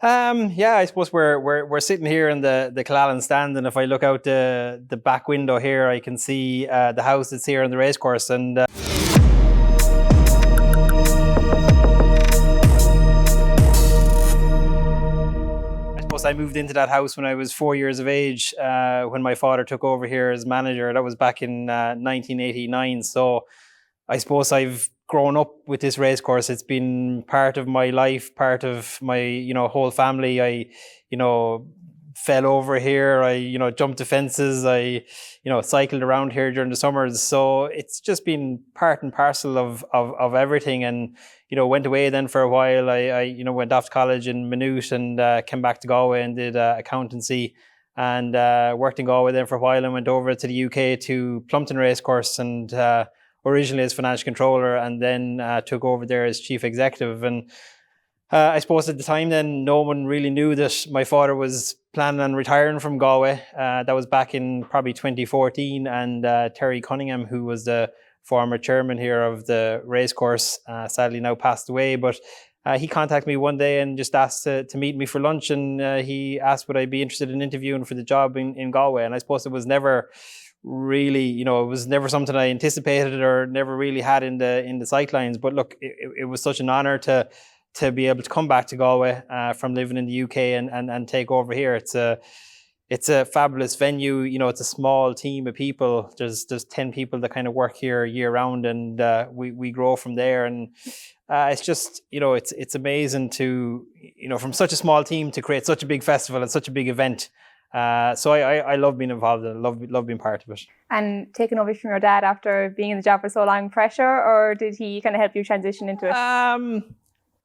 Yeah, I suppose we're sitting here in the Callan stand, and if I look out the back window here, I can see the house that's here on the racecourse. And I suppose I moved into that house when I was 4 years of age. When my father took over here as manager, that was back in 1989. So I suppose I've grown up with this racecourse. It's been part of my life, part of my, whole family. I, fell over here. I, jumped the fences. I, cycled around here during the summers. So it's just been part and parcel of everything. And, went away then for a while. I went off to college in Maynooth and came back to Galway and did accountancy and worked in Galway then for a while and went over to the UK to Plumpton Racecourse and originally as financial controller and then took over there as chief executive. And I suppose at the time then, no one really knew that my father was planning on retiring from Galway. That was back in probably 2014. And Terry Cunningham, who was the former chairman here of the racecourse, sadly now passed away. But he contacted me one day and just asked to meet me for lunch. And he asked would I be interested in interviewing for the job in Galway. And I suppose it was never really, it was never something I anticipated or never really had in the sightlines. But look, it was such an honour to be able to come back to Galway from living in the UK and take over here. It's a fabulous venue. It's a small team of people. There's 10 people that kind of work here year round, and we grow from there. And it's just, it's amazing to, from such a small team to create such a big festival and such a big event. So I love being involved and love being part of it. And taking over from your dad after being in the job for so long, pressure, or did he kind of help you transition into it?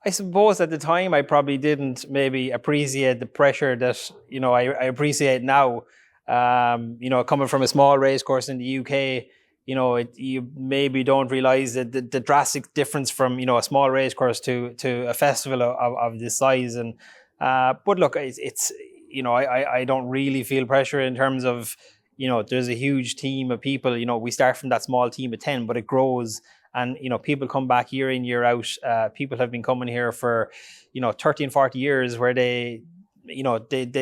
I suppose at the time I probably didn't maybe appreciate the pressure that, I appreciate now. Coming from a small racecourse in the UK, you maybe don't realise the drastic difference from, a small racecourse to a festival of this size. And but look, it's I don't really feel pressure in terms of, there's a huge team of people. We start from that small team of 10, but it grows. And, people come back year in, year out. People have been coming here for, 30 and 40 years where they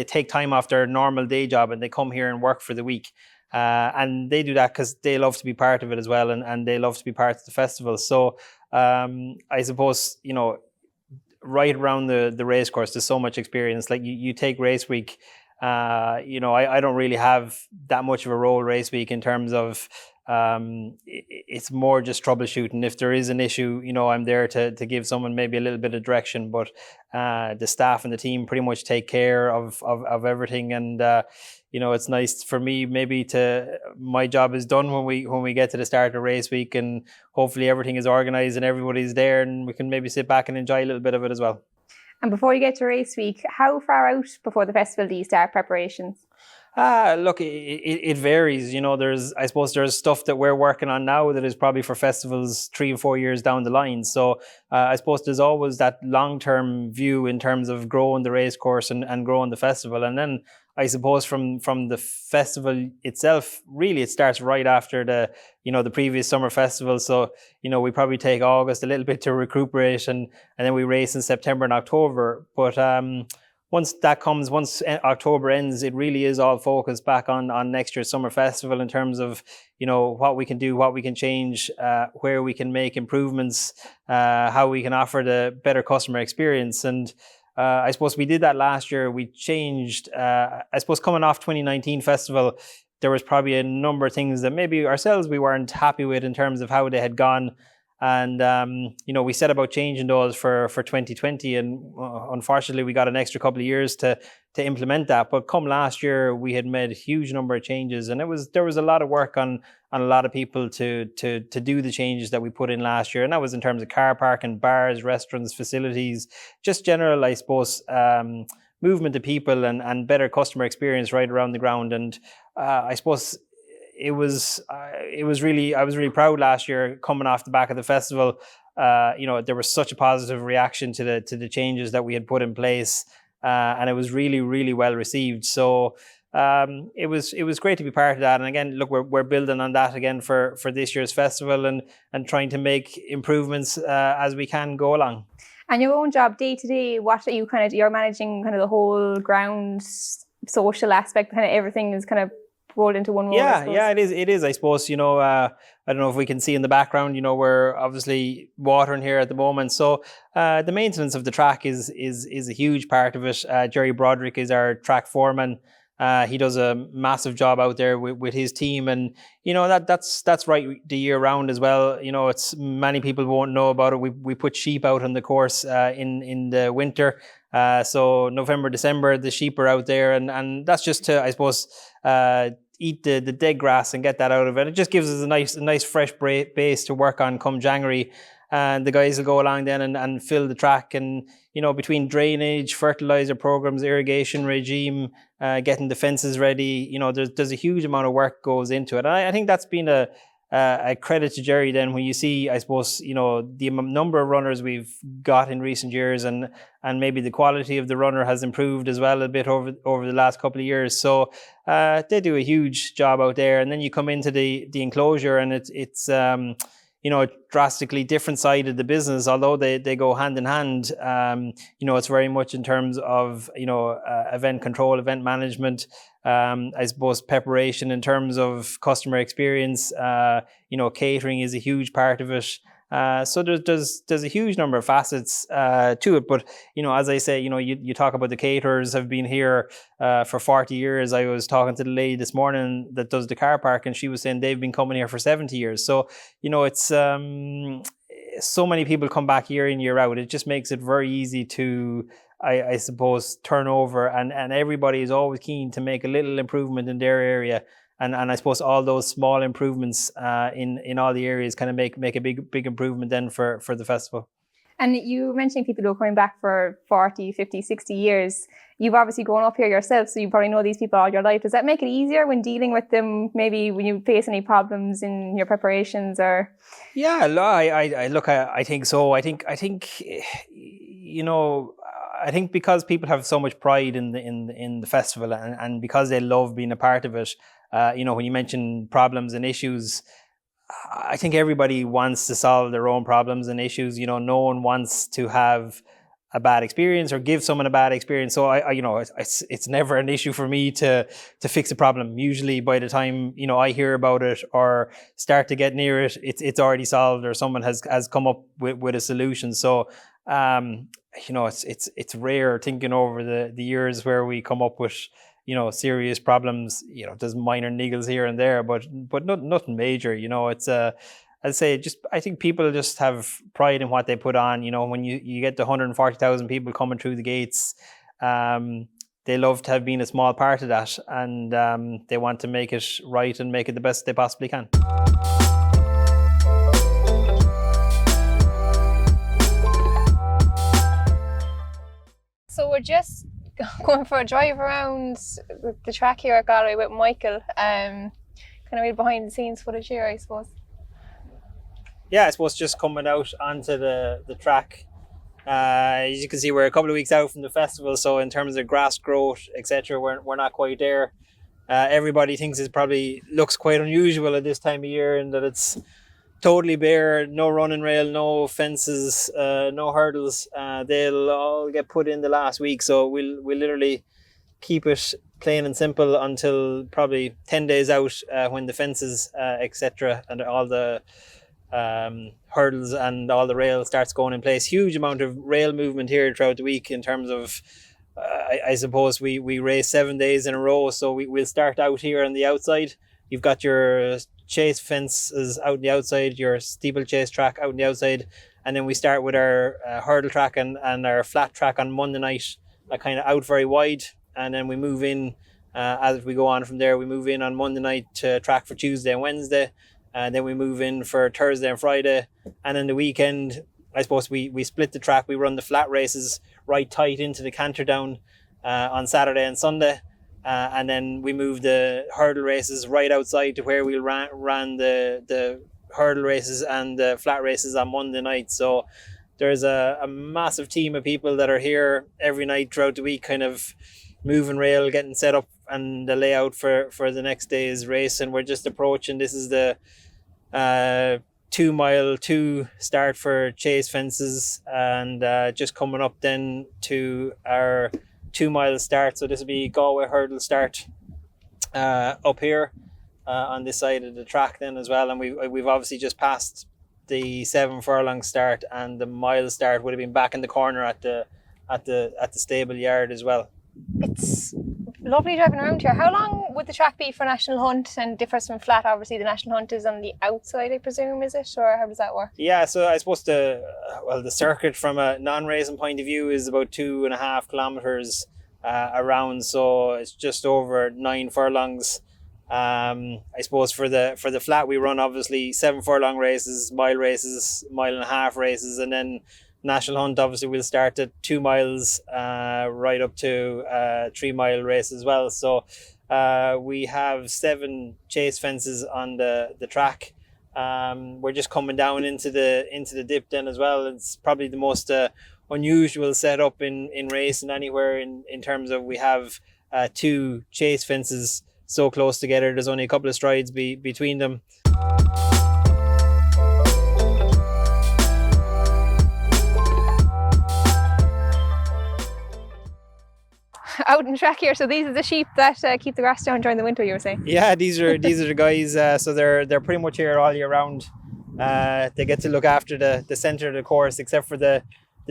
take time off their normal day job and they come here and work for the week. And they do that because they love to be part of it as well. And they love to be part of the festival. So I suppose, right around the race course, there's so much experience. Like you take race week, I don't really have that much of a role race week in terms of it's more just troubleshooting. If there is an issue, I'm there to give someone maybe a little bit of direction, but the staff and the team pretty much take care of everything. And it's nice for me maybe my job is done when we get to the start of race week, and hopefully everything is organized and everybody's there and we can maybe sit back and enjoy a little bit of it as well. And before you get to race week, how far out before the festival do you start preparations? Look, it varies. I suppose there's stuff that we're working on now that is probably for festivals 3 and 4 years down the line. So I suppose there's always that long-term view in terms of growing the race course and growing the festival. And then I suppose from the festival itself, really it starts right after the previous summer festival. So, we probably take August a little bit to recuperate and then we race in September and October. But once October ends, it really is all focused back on next year's summer festival in terms of, what we can do, what we can change, where we can make improvements, how we can offer the better customer experience. And I suppose we did that last year. We changed, I suppose coming off 2019 festival, there was probably a number of things that maybe ourselves we weren't happy with in terms of how they had gone. And, we set about changing those for 2020. And unfortunately, we got an extra couple of years to implement that. But come last year, we had made a huge number of changes. And there was a lot of work on a lot of people to do the changes that we put in last year. And that was in terms of car parking, bars, restaurants, facilities, just general, I suppose, movement of people and better customer experience right around the ground. And I suppose I was really proud last year coming off the back of the festival. There was such a positive reaction to the changes that we had put in place, and it was really, really well received. So it was great to be part of that. And again, look, we're building on that again for this year's festival and trying to make improvements as we can go along. And your own job day to day, what are you you're managing kind of the whole ground social aspect, kind of everything is kind of rolled into one role. Yeah, it is. I suppose, I don't know if we can see in the background, we're obviously watering here at the moment. So the maintenance of the track is a huge part of it. Jerry Broderick is our track foreman. He does a massive job out there with his team, and that's right the year round as well. It's many people won't know about it. We put sheep out on the course in the winter. So November, December, the sheep are out there, and that's just to, I suppose, eat the dead grass and get that out of it. It just gives us a nice fresh base to work on come January. And the guys will go along then and fill the track, and between drainage, fertilizer programs, irrigation regime, getting the fences ready, there's a huge amount of work goes into it. And I think that's been a credit to Jerry then, when you see, I suppose, the number of runners we've got in recent years, and maybe the quality of the runner has improved as well a bit over the last couple of years. So they do a huge job out there. And then you come into the enclosure, and it's a drastically different side of the business, although they go hand in hand. It's very much in terms of, event control, event management, I suppose preparation in terms of customer experience, catering is a huge part of it. So there's a huge number of facets to it. But, as I say, you talk about the caterers have been here for 40 years. I was talking to the lady this morning that does the car park, and she was saying they've been coming here for 70 years. So, it's so many people come back year in, year out. It just makes it very easy to, I suppose, turn over, and everybody is always keen to make a little improvement in their area. And I suppose all those small improvements in all the areas kind of make a big improvement then for the festival. And you mentioning people who are coming back for 40, 50, 60 years. You've obviously grown up here yourself, so you probably know these people all your life. Does that make it easier when dealing with them, maybe when you face any problems in your preparations? Or yeah, I think so. I think I think because people have so much pride in the festival, and because they love being a part of it. When you mention problems and issues, I think everybody wants to solve their own problems and issues. No one wants to have a bad experience or give someone a bad experience. So it's never an issue for me to fix a problem. Usually by the time, I hear about it or start to get near it, it's already solved, or someone has come up with a solution. So, it's rare thinking over the years where we come up with, serious problems. There's minor niggles here and there, but nothing major. It's I'd say I think people just have pride in what they put on. When you get the 140,000 people coming through the gates, they love to have been a small part of that, and they want to make it right and make it the best they possibly can. So we're just going for a drive around the track here at Galway with Michael. Kind of real behind the scenes footage here, I suppose. Yeah, I suppose just coming out onto the track. As you can see, we're a couple of weeks out from the festival, so in terms of grass growth, etc., we're not quite there. Everybody thinks it probably looks quite unusual at this time of year, in that it's totally bare, no running rail, no fences, no hurdles. They'll all get put in the last week, so we'll literally keep it plain and simple until probably 10 days out, when the fences, etc., and all the hurdles and all the rail starts going in place. Huge amount of rail movement here throughout the week in terms of, I suppose we race 7 days in a row, so we'll start out here on the outside. You've got your chase fences out on the outside, your steeplechase track out on the outside, and then we start with our hurdle track and our flat track on Monday night, kind of out very wide, and then we move in as we go on from there. We move in on Monday night to track for Tuesday and Wednesday, and then we move in for Thursday and Friday, and then the weekend, I suppose we split the track. We run the flat races right tight into the canter down on Saturday and Sunday. And then we move the hurdle races right outside to where we'll ran the hurdle races and the flat races on Monday night. So there's a massive team of people that are here every night throughout the week, kind of moving rail, getting set up, and the layout for the next day's race. And we're just approaching, this is the 2 mile 2 start for chase fences, and just coming up then to our 2 mile start. So this will be Galway hurdle start up here on this side of the track then as well. And we've obviously just passed the 7 furlong start, and the mile start would have been back in the corner at the stable yard as well. It's lovely driving around here. How long would the track be for National Hunt, and differs from flat? Obviously the National Hunt is on the outside, I presume, is it, or how does that work? Yeah, so I suppose the circuit from a non-racing point of view is about 2.5 kilometers around, so it's just over 9 furlongs. I suppose for the flat we run obviously 7 furlong races, mile races, 1.5 mile races, and then National Hunt obviously will start at 2 miles right up to 3 mile race as well. So we have 7 chase fences on the track. We're just coming down into the dip then as well. It's probably the most unusual setup in racing anywhere in terms of we have 2 chase fences so close together. There's only a couple of strides between them. Out in track here, so these are the sheep that keep the grass down during the winter, you were saying? Yeah, these are the guys. So they're pretty much here all year round. They get to look after the centre of the course, except for the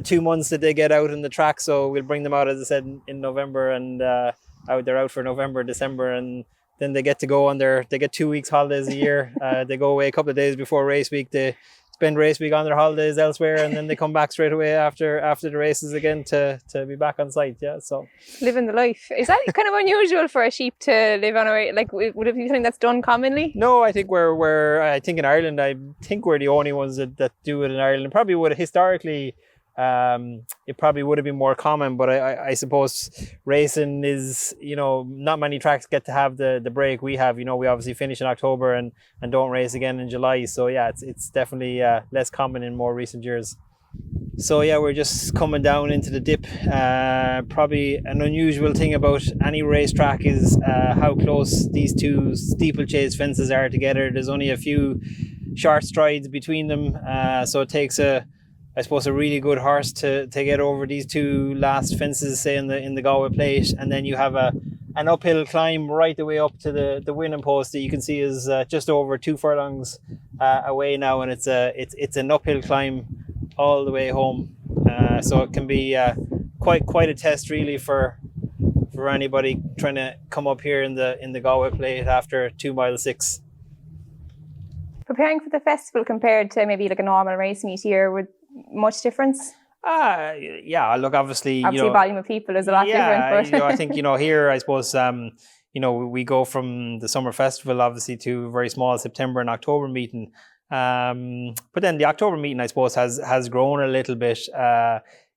2 months that they get out in the track. So we'll bring them out, as I said, in November, and they're out for November, December, and then they get to go on they get 2 weeks holidays a year. They go away a couple of days before race week. They spend race week on their holidays elsewhere, and then they come back straight away after the races again to be back on site. Yeah, so living the life. Is that kind of unusual for a sheep to live on a race? Like, would it be something that's done commonly? No, I think I think in Ireland, I think we're the only ones that do it in Ireland. Probably would historically. It probably would have been more common, but I suppose racing is, not many tracks get to have the break we have. We obviously finish in October and don't race again in July. So yeah, it's definitely less common in more recent years. So yeah, we're just coming down into the dip. Probably an unusual thing about any racetrack is how close these 2 steeplechase fences are together. There's only a few short strides between them, so it takes I suppose a really good horse to get over these 2 last fences, say in the Galway plate, and then you have an uphill climb right the way up to the winning post that you can see is just over 2 furlongs away now, and it's an uphill climb all the way home. So it can be quite a test really for anybody trying to come up here in the Galway plate after 2 mile 6. Preparing for the festival compared to maybe like a normal race meet here, would much difference? Yeah, look, obviously volume of people is a lot different, but I think here I suppose we go from the summer festival obviously to a very small September and October meeting, but then the October meeting I suppose has grown a little bit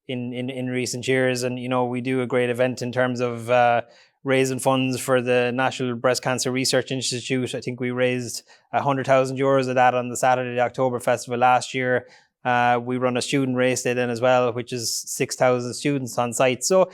in recent years, and we do a great event in terms of raising funds for the National Breast Cancer Research Institute. I think we raised €100,000 of that on the Saturday the October festival last year. We run a student race day then as well, which is 6,000 students on site. So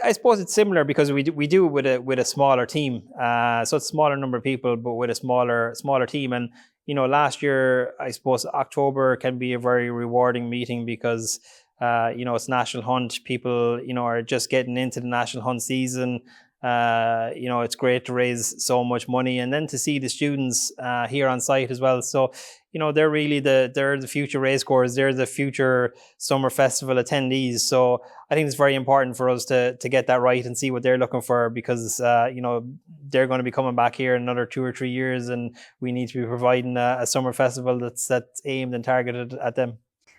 I suppose it's similar because we do it with a smaller team. So it's a smaller number of people, but with a smaller team. And last year, I suppose October can be a very rewarding meeting because it's National Hunt. People are just getting into the National Hunt season. It's great to raise so much money, and then to see the students here on site as well. So they're really they're the future racecourse. They're the future summer festival attendees. So I think it's very important for us to get that right and see what they're looking for, because they're going to be coming back here in another 2 or 3 years, and we need to be providing a summer festival that's aimed and targeted at them.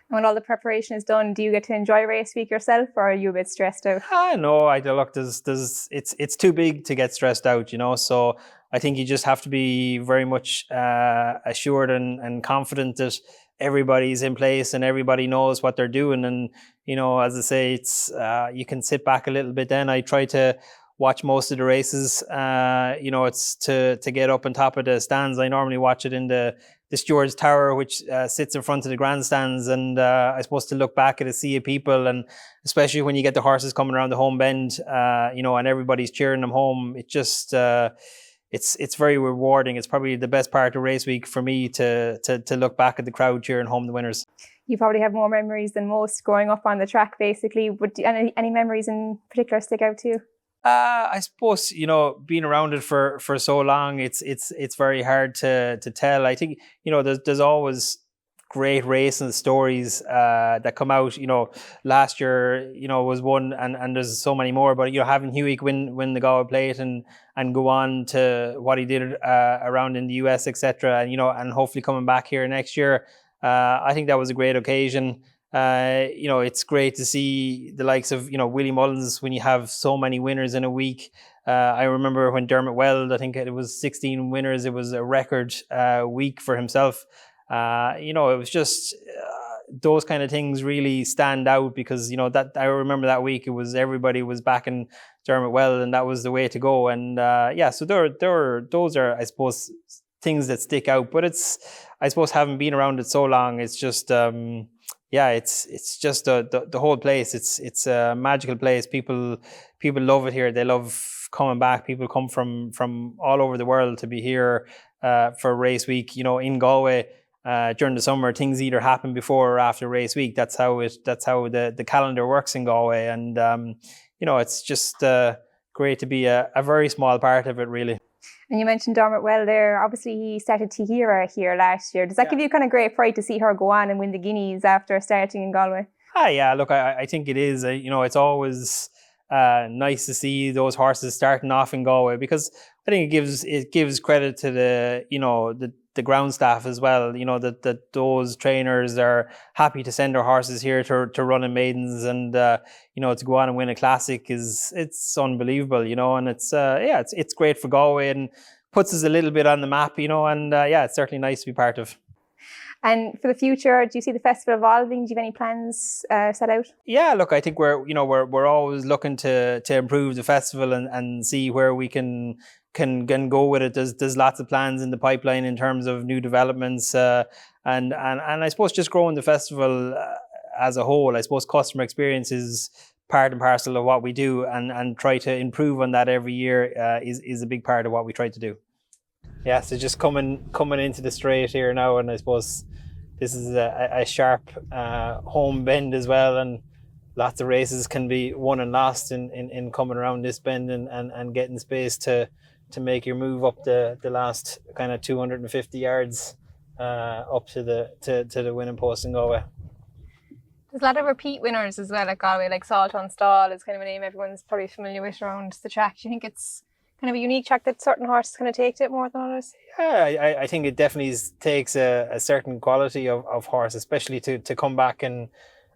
When all the preparation is done, do you get to enjoy race week yourself, or are you a bit stressed out? No, it's too big to get stressed out, So I think you just have to be very much assured and confident that everybody's in place and everybody knows what they're doing. And as I say, it's you can sit back a little bit. Then I try to watch most of the races. It's to get up on top of the stands. I normally watch it in the Stewards Tower, which sits in front of the grandstands, and I suppose to look back at a sea of people, and especially when you get the horses coming around the home bend, and everybody's cheering them home. it's very rewarding. It's probably the best part of race week for me to look back at the crowd cheering home the winners. You probably have more memories than most growing up on the track, basically. Would any memories in particular stick out to you? I suppose, you know, being around it for so long, it's very hard to tell. I think, you know, there's always great racing stories that come out. You know, last year, you know, was one, and there's so many more. But, you know, having Hewick win the Galway Plate and go on to what he did around in the US, etc. And, you know, and hopefully coming back here next year, I think that was a great occasion. You know, it's great to see the likes of, you know, Willie Mullins when you have so many winners in a week. I remember when Dermot Weld, I think it was 16 winners. It was a record week for himself. You know, it was just those kind of things really stand out because, you know, that I remember that week, it was everybody was backing Dermot Weld and that was the way to go. And yeah, so those are, I suppose, things that stick out. But it's, I suppose, having been around it so long, it's just yeah, it's just the whole place. It's a magical place. People love it here. They love coming back. People come from all over the world to be here for race week. You know, in Galway during the summer, things either happen before or after race week. That's how the calendar works in Galway. And you know, it's just great to be a very small part of it, really. And you mentioned Dermot Well there. Obviously, he started Tahira here last year. Does that give you kind of great pride to see her go on and win the Guineas after starting in Galway? Yeah, look, I think it is. You know, it's always nice to see those horses starting off in Galway because I think it gives credit to the ground staff as well. You know, that those trainers are happy to send their horses here to run in maidens, and you know, to go on and win a classic it's unbelievable. You know, and it's great for Galway and puts us a little bit on the map. You know, and yeah, it's certainly nice to be part of. And for the future, do you see the festival evolving? Do you have any plans set out? Yeah, look, I think we're always looking to improve the festival and see where we can go with it. There's lots of plans in the pipeline in terms of new developments and I suppose just growing the festival as a whole. I suppose customer experience is part and parcel of what we do, and try to improve on that every year is a big part of what we try to do. Yeah, so just coming into the straight here now, and I suppose this is a sharp home bend as well, and lots of races can be won and lost in coming around this bend and getting space to make your move up the last kind of 250 yards up to the winning post in Galway. There's a lot of repeat winners as well at Galway, like Salt on Stall is kind of a name everyone's probably familiar with around the track. Do you think it's kind of a unique track that certain horses kind of take to it more than others? Yeah, I think it definitely takes a certain quality of horse, especially to come back and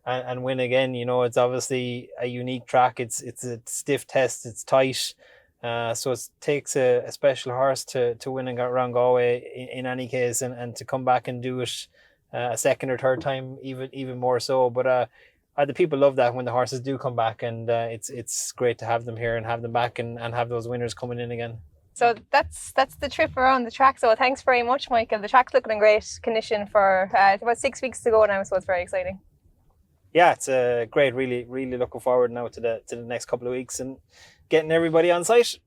win again. You know, it's obviously a unique track. It's a stiff test. It's tight. So it takes a special horse to win around Galway in any case, and to come back and do it a second or third time even more so. But the people love that when the horses do come back, and it's great to have them here and have them back and have those winners coming in again. So that's the trip around the track. So thanks very much, Michael. The track's looking in great condition for about 6 weeks to go now, so it's very exciting. Yeah, it's great. Really looking forward now to the next couple of weeks and getting everybody on site.